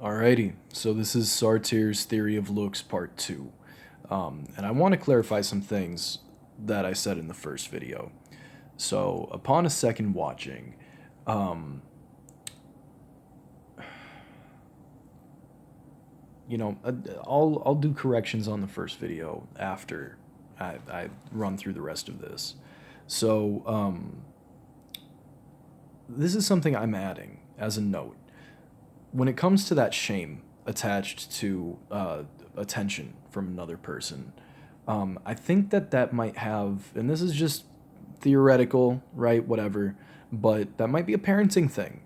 Alrighty, so this is Sartyrs Theory of Looks Part 2. And I want to clarify some things that I said in the first video. So, upon a second watching, um, I'll do corrections on the first video after I run through the rest of this. So, this is something I'm adding as a note. When it comes to that shame attached to attention from another person, I think that might have, and this is just theoretical, right? Whatever, but that might be a parenting thing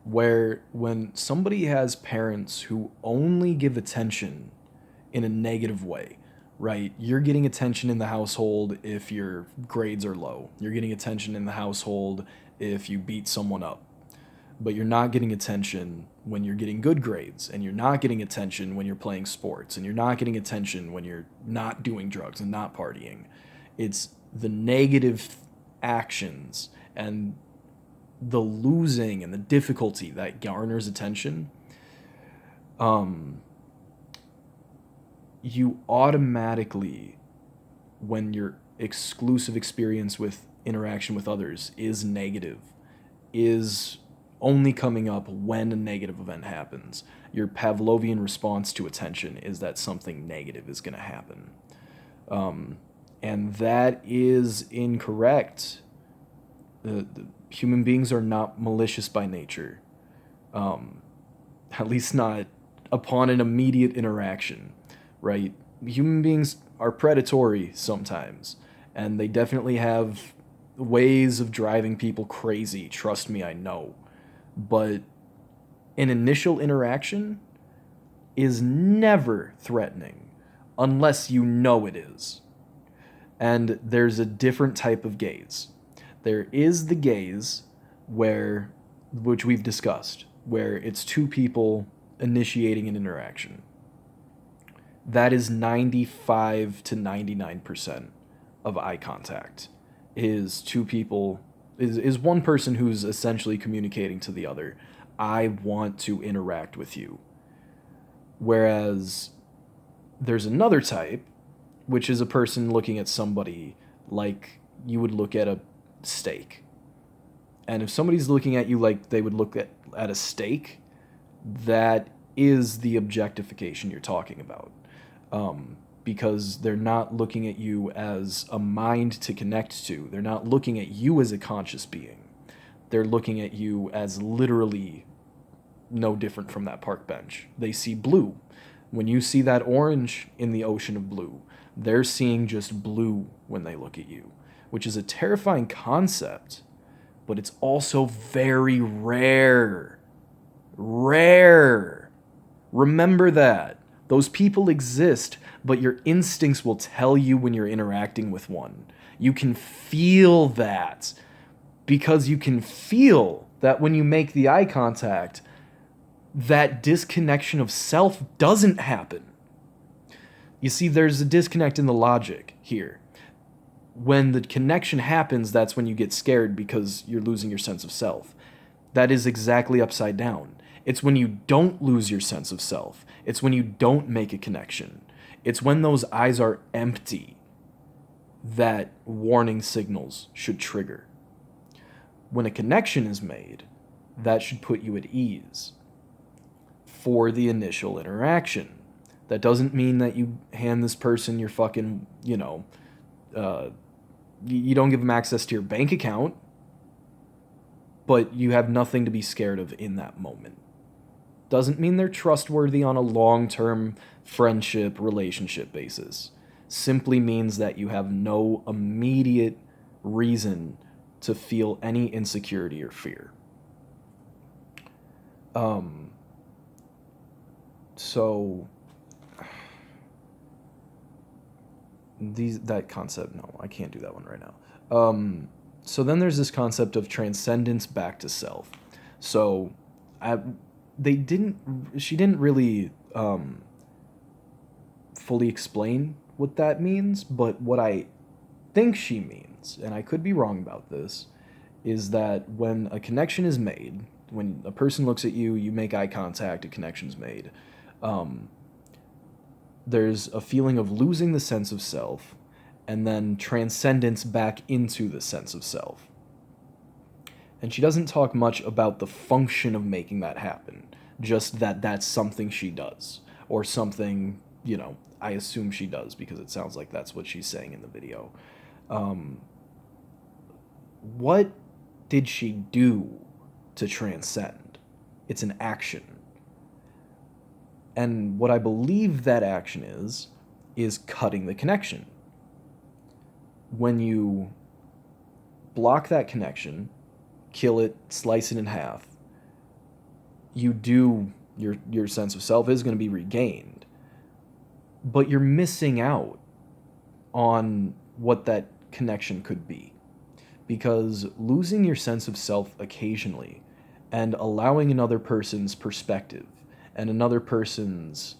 where when somebody has parents who only give attention in a negative way, right? You're getting attention in the household if your grades are low. You're getting attention in the household if you beat someone up, but you're not getting attention when you're getting good grades, and you're not getting attention when you're playing sports, and you're not getting attention when you're not doing drugs and not partying. It's the negative actions and the losing and the difficulty that garners attention. You automatically, when your exclusive experience with interaction with others is negative, is only coming up when a negative event happens. Your Pavlovian response to attention is that something negative is going to happen. And that is incorrect. The human beings are not malicious by nature, at least not upon an immediate interaction, right? Human beings are predatory sometimes, and they definitely have ways of driving people crazy. Trust me, I know. But an initial interaction is never threatening unless you know it is. And there's a different type of gaze. There is the gaze which we've discussed, where it's two people initiating an interaction. That is 95 to 99% of eye contact. Is two people is one person who's essentially communicating to the other, I want to interact with you. Whereas there's another type, which is a person looking at somebody like you would look at a steak. And if somebody's looking at you like they would look at a steak, that is the objectification you're talking about. Because they're not looking at you as a mind to connect to. They're not looking at you as a conscious being. They're looking at you as literally no different from that park bench. They see blue. When you see that orange in the ocean of blue, they're seeing just blue when they look at you, which is a terrifying concept, but it's also very rare. Rare. Remember that. Those people exist, but your instincts will tell you when you're interacting with one. You can feel that, because you can feel that when you make the eye contact, that disconnection of self doesn't happen. You see, there's a disconnect in the logic here. When the connection happens, that's when you get scared because you're losing your sense of self. That is exactly upside down. It's when you don't lose your sense of self. It's when you don't make a connection. It's when those eyes are empty that warning signals should trigger. When a connection is made, that should put you at ease for the initial interaction. That doesn't mean that you hand this person your fucking, you don't give them access to your bank account, but you have nothing to be scared of in that moment. Doesn't mean they're trustworthy on a long-term friendship, relationship basis. Simply means that you have no immediate reason to feel any insecurity or fear. So that concept, no, I can't do that one right now. So then there's this concept of transcendence back to self. So she didn't really fully explain what that means, but what I think she means, and I could be wrong about this, is that when a connection is made, when a person looks at you, you make eye contact, a connection's made. There's a feeling of losing the sense of self and then transcendence back into the sense of self. And she doesn't talk much about the function of making that happen, just that that's something she does, or something, I assume she does because it sounds like that's what she's saying in the video. What did she do to transcend? It's an action. And what I believe that action is cutting the connection. When you block that connection, kill it, slice it in half, your sense of self is going to be regained. But you're missing out on what that connection could be. Because losing your sense of self occasionally and allowing another person's perspective and another person's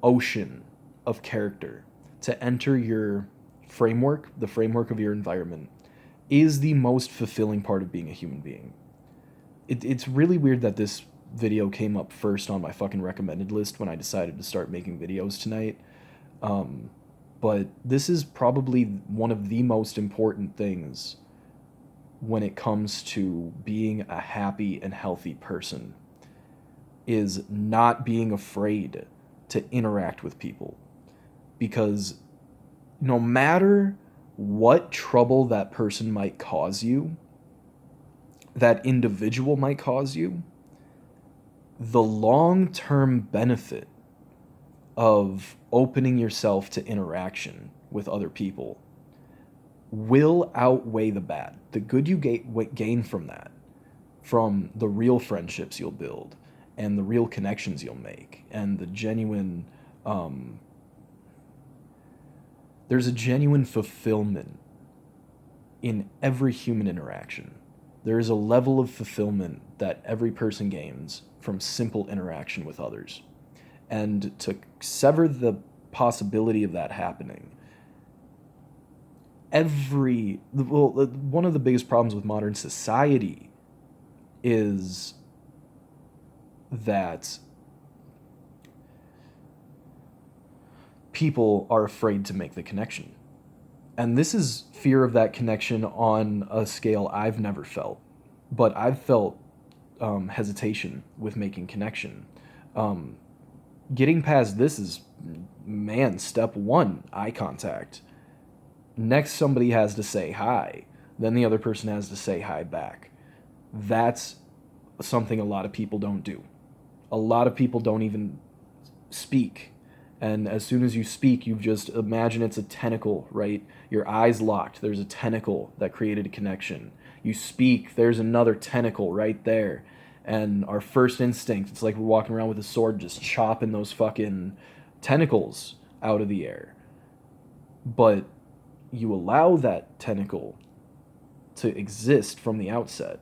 ocean of character to enter your framework, the framework of your environment, is the most fulfilling part of being a human being. It's really weird that this video came up first on my fucking recommended list when I decided to start making videos tonight. But this is probably one of the most important things when it comes to being a happy and healthy person, is not being afraid to interact with people. Because no matter what trouble that person might cause you, that individual might cause you, the long-term benefit of opening yourself to interaction with other people will outweigh the bad. The good you gain from that, from the real friendships you'll build, and the real connections you'll make, and the genuine, there's a genuine fulfillment in every human interaction. There is a level of fulfillment that every person gains from simple interaction with others. And to sever the possibility of that happening, one of the biggest problems with modern society is that people are afraid to make the connection. And this is fear of that connection on a scale I've never felt. But I've felt hesitation with making connection. Getting past this is, step one, eye contact. Next, somebody has to say hi. Then the other person has to say hi back. That's something a lot of people don't do. A lot of people don't even speak. And as soon as you speak, you just imagine it's a tentacle, right? Your eyes locked. There's a tentacle that created a connection. You speak, there's another tentacle right there. And our first instinct, it's like we're walking around with a sword just chopping those fucking tentacles out of the air. But you allow that tentacle to exist from the outset.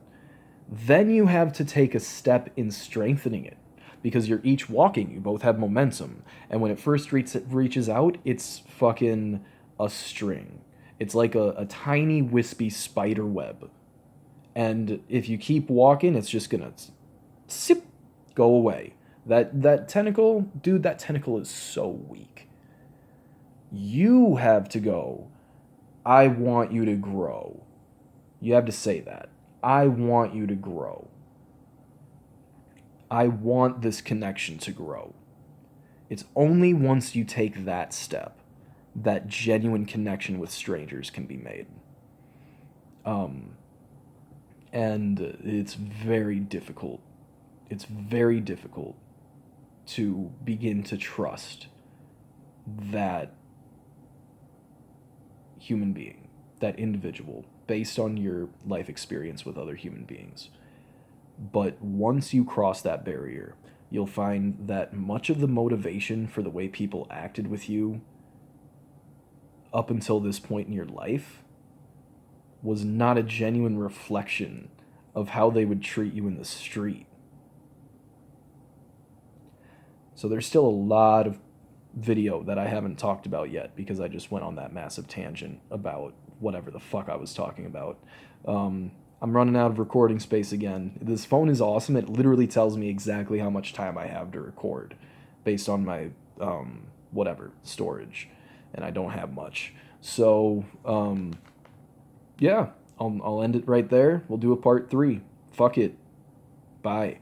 Then you have to take a step in strengthening it. Because you're each walking, you both have momentum. And when it first reaches out, it's fucking a string. It's like a tiny wispy spider web. And if you keep walking, it's just gonna go away. That tentacle, dude, that tentacle is so weak. You have to go, I want you to grow. You have to say that. I want you to grow. I want this connection to grow. It's only once you take that step that genuine connection with strangers can be made. And it's very difficult. It's very difficult to begin to trust that human being, that individual, based on your life experience with other human beings. But once you cross that barrier, you'll find that much of the motivation for the way people acted with you up until this point in your life was not a genuine reflection of how they would treat you in the street. So there's still a lot of video that I haven't talked about yet because I just went on that massive tangent about whatever the fuck I was talking about. I'm running out of recording space again. This phone is awesome. It literally tells me exactly how much time I have to record based on my whatever storage, and I don't have much. So yeah, I'll end it right there. We'll do a part 3. Fuck it. Bye.